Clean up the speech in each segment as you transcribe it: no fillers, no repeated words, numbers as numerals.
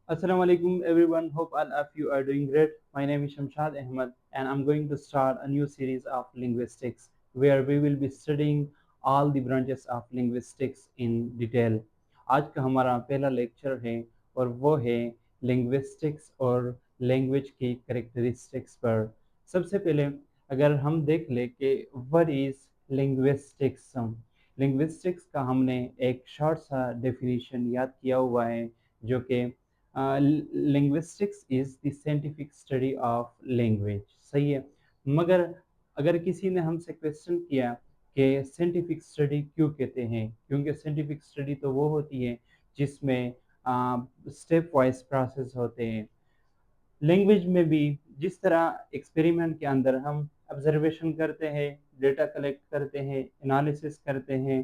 Assalamu alaikum everyone. Hope all of you are doing great. My name is Shamshad Ahmed and I'm going to start a new series of linguistics where we will be studying all the branches of linguistics in detail. आज का हमारा पहला lecture है और वो है linguistics और language की characteristics पर। सबसे पहले अगर हम देख ले कि what is linguistics, linguistics का हमने एक शॉर्ट सा डेफिनेशन याद किया हुआ है जो कि linguistics is the scientific study of language. सही है। मगर अगर किसी ने हमसे क्वेश्चन किया कि साइंटिफिक स्टडी क्यों कहते हैं, क्योंकि साइंटिफिक स्टडी तो वो होती है जिसमें स्टेप वाइज प्रोसेस होते हैं। लैंग्वेज में भी जिस तरह एक्सपेरिमेंट के अंदर हम ऑब्जर्वेशन करते हैं, डेटा कलेक्ट करते हैं, एनालिसिस करते हैं,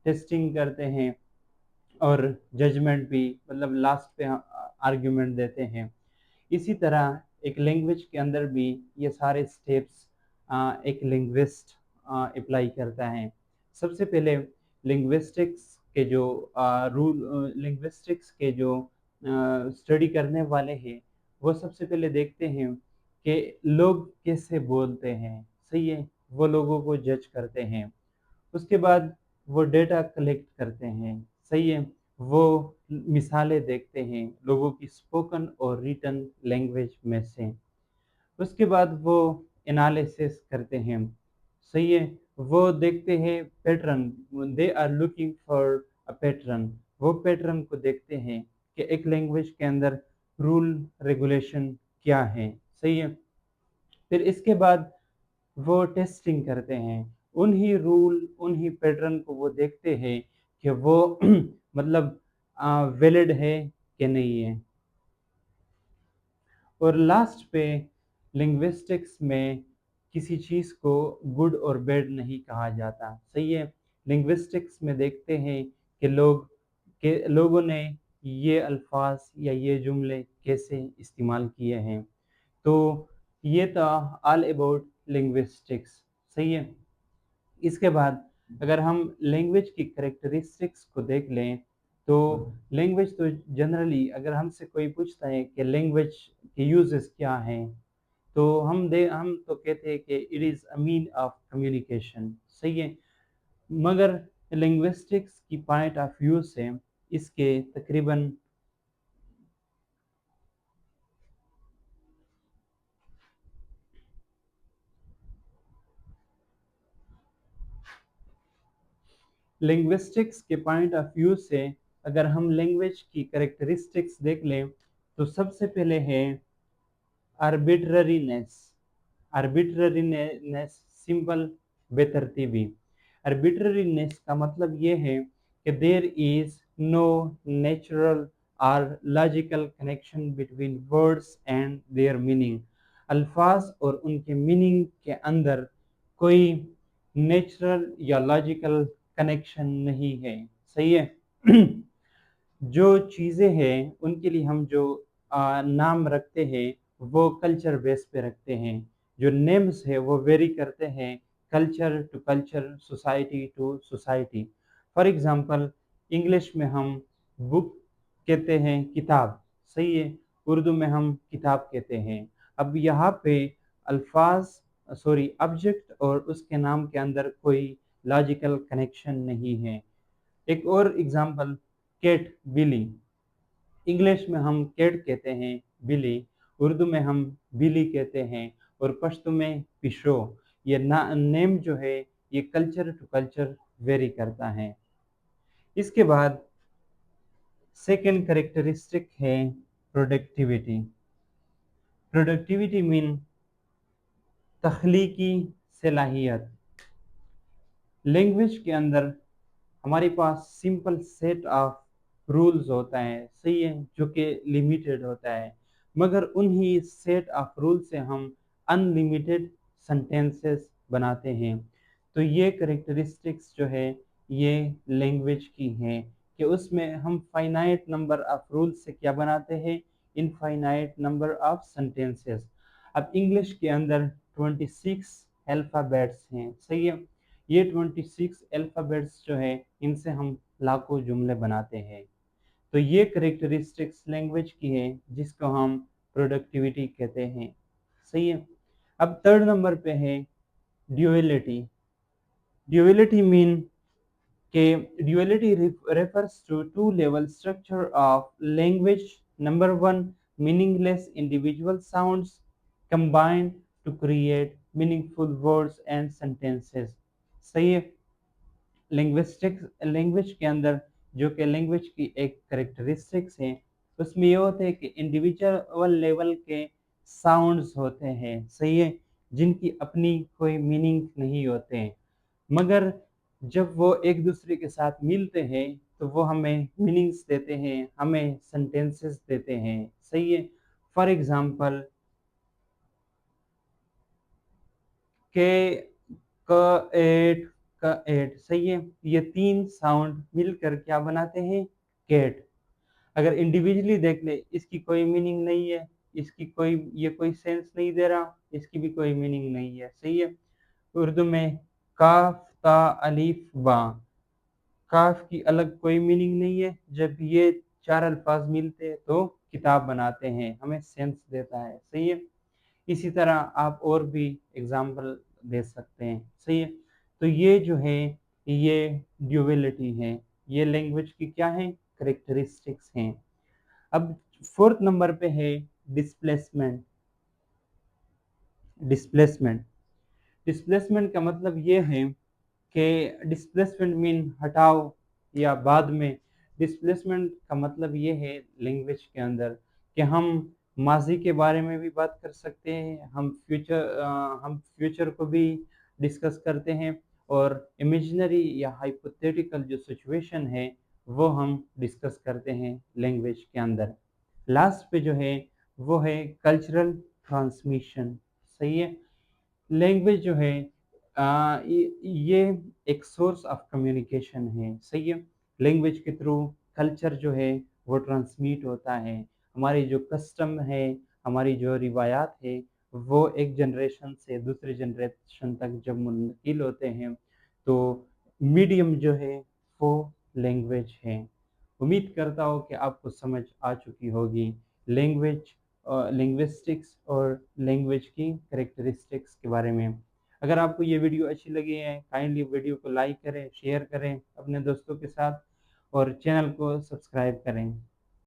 टेस्टिंग करते हैं और जजमेंट भी, मतलब लास्ट पे आर्ग्यूमेंट देते हैं। इसी तरह एक लैंग्वेज के अंदर भी ये सारे स्टेप्स एक लिंग्विस्ट अप्लाई करता है। सबसे पहले लिंग्विस्टिक्स के जो रूल लिंग्विस्टिक्स के जो स्टडी करने वाले हैं वो सबसे पहले देखते हैं कि लोग कैसे बोलते हैं। सही है। वो लोगों को जज करते हैं। उसके बाद वो डेटा कलेक्ट करते हैं। सही है। वो मिसालें देखते हैं लोगों की स्पोकन और रिटन लैंग्वेज में से। उसके बाद वो एनालिसिस करते हैं। सही है। वो देखते हैं pattern, they are looking for a pattern. वो पैटर्न को देखते हैं कि एक लैंग्वेज के अंदर रूल रेगुलेशन क्या है। सही है। फिर इसके बाद वो टेस्टिंग करते हैं। उन्हीं रूल उन्हीं पैटर्न को वो देखते हैं कि वो मतलब वैलिड है कि नहीं है। और लास्ट पे लिंग्विस्टिक्स में किसी चीज़ को गुड और बैड नहीं कहा जाता। सही है। लिंग्विस्टिक्स में देखते हैं कि लोगों ने ये अल्फाज या ये जुमले कैसे इस्तेमाल किए हैं। तो ये था ऑल अबाउट लिंग्विस्टिक्स। सही है। इसके बाद अगर हम लैंग्वेज की करेक्टरिस्टिक्स को देख लें तो लैंग्वेज तो जनरली अगर हमसे कोई पूछता है कि लैंग्वेज के यूजेस क्या हैं तो हम तो कहते हैं कि it is a mean of communication. सही है। मगर लिंग्विस्टिक्स की पॉइंट ऑफ व्यू से इसके तकरीबन लिंग्विस्टिक्स के पॉइंट ऑफ व्यू से अगर हम लैंग्वेज की करेक्टरिस्टिक्स देख लें तो सबसे पहले है आर्बिट्ररीनेस। आर्बिट्ररीनेस सिंपल बेतरतीबी। आर्बिट्ररीनेस का मतलब ये है कि देयर इज नो नेचुरल और logical connection between words and there meaning. अल्फाज और उनके मीनिंग के अंदर कोई नेचुरल या लॉजिकल कनेक्शन नहीं है। सही है। जो चीज़ें हैं उनके लिए हम जो नाम रखते हैं वो कल्चर बेस पे रखते हैं। जो नेम्स है वो वेरी करते हैं culture to culture, society to society. For example English में हम बुक कहते हैं किताब। सही है। उर्दू में हम किताब कहते हैं। अब यहाँ पे अल्फाज सॉरी ऑब्जेक्ट और उसके नाम के अंदर कोई लॉजिकल कनेक्शन नहीं है। एक और एग्जांपल कैट, बिली। इंग्लिश में हम कैट कहते हैं, बिली। उर्दू में हम बिली कहते हैं और पश्तो में पिशो। ये नेम जो है ये कल्चर टू कल्चर वेरी करता है। इसके बाद सेकंड करेक्टरिस्टिक है प्रोडक्टिविटी। प्रोडक्टिविटी मीन तख्लीकी सलाहियत। लैंग्वेज के अंदर हमारे पास सिंपल सेट ऑफ रूल्स होता है। सही है। जो कि लिमिटेड होता है। मगर उन्हीं सेट ऑफ रूल से हम अनलिमिटेड सेंटेंसेस बनाते हैं। तो ये करेक्टरिस्टिक्स जो है ये लैंग्वेज की हैं कि उसमें हम फाइनाइट नंबर ऑफ रूल्स से क्या बनाते हैं, इनफाइनाइट नंबर ऑफ सेंटेंसेस। अब इंग्लिश के अंदर 26 अल्फ़ाबेट्स हैं। सही है। ये 26 अल्फ़ाबेट्स जो है इनसे हम लाखों जुमले बनाते हैं। تو یہ کریکٹرسٹکس لینگویج کی ہے جس کو ہم پروڈکٹیوٹی کہتے ہیں. صحیح ہے. اب تھرڈ نمبر پہ ہے ڈیویلٹی. ڈیویلٹی مین کہ ڈیویلٹی refers to two level structure of language. Number one, meaningless individual sounds combined to create meaningful words and sentences. صحیح ہے. لینگویج کے اندر جو کہ لینگویج کی ایک کریکٹرسٹکس ہیں اس میں یہ ہوتے ہیں کہ انڈیویجول لیول کے ساؤنڈز ہوتے ہیں. صحیح ہے. جن کی اپنی کوئی میننگ نہیں ہوتے ہیں، مگر جب وہ ایک دوسرے کے ساتھ ملتے ہیں تو وہ ہمیں میننگز دیتے ہیں، ہمیں سینٹینسز دیتے ہیں. صحیح ہے. For example eight. صحیح ہے. یہ تین ساؤنڈ مل کر کیا بناتے ہیں؟ کیٹ. اگر انڈیویجلی دیکھ لے اس کی کوئی میننگ نہیں ہے، اس کی کوئی سینس نہیں دے رہا، اس کی بھی کوئی میننگ نہیں ہے. صحیح ہے. اردو میں کاف تا الف با، کاف کی الگ کوئی میننگ نہیں ہے، جب یہ چار الفاظ ملتے تو کتاب بناتے ہیں، ہمیں سینس دیتا ہے. صحیح ہے. اسی طرح آپ اور بھی اگزامپل دے سکتے ہیں. صحیح ہے. تو یہ جو ہے یہ ڈیویلٹی ہے، یہ لینگویج کی کیا ہیں؟ کریکٹرسٹکس ہیں. اب فورتھ نمبر پہ ہے ڈسپلیسمنٹ. ڈسپلیسمنٹ کا مطلب یہ ہے کہ ڈسپلیسمنٹ مین ہٹاؤ یا بعد میں. ڈسپلیسمنٹ کا مطلب یہ ہے لینگویج کے اندر کہ ہم ماضی کے بارے میں بھی بات کر سکتے ہیں، ہم فیوچر کو بھی ڈسکس کرتے ہیں، اور امیجنری یا ہائپوتھیٹیکل جو سچویشن ہے وہ ہم ڈسکس کرتے ہیں لینگویج کے اندر. لاسٹ پہ جو ہے وہ ہے کلچرل ٹرانسمیشن. صحیح ہے. لینگویج جو ہے یہ ایک سورس آف کمیونیکیشن ہے. صحیح ہے. لینگویج کے تھرو کلچر جو ہے وہ ٹرانسمیٹ ہوتا ہے. ہماری جو کسٹم ہے، ہماری جو روایات ہے، وہ ایک جنریشن سے دوسری جنریشن تک جب منتقل ہوتے ہیں تو میڈیم جو ہے وہ لینگویج ہے. امید کرتا ہوں کہ آپ کو سمجھ آ چکی ہوگی لینگوسٹکس اور لینگویج کی کریکٹرسٹکس کے بارے میں. اگر آپ کو یہ ویڈیو اچھی لگی ہے کائنڈلی ویڈیو کو لائک کریں، شیئر کریں اپنے دوستوں کے ساتھ، اور چینل کو سبسکرائب کریں.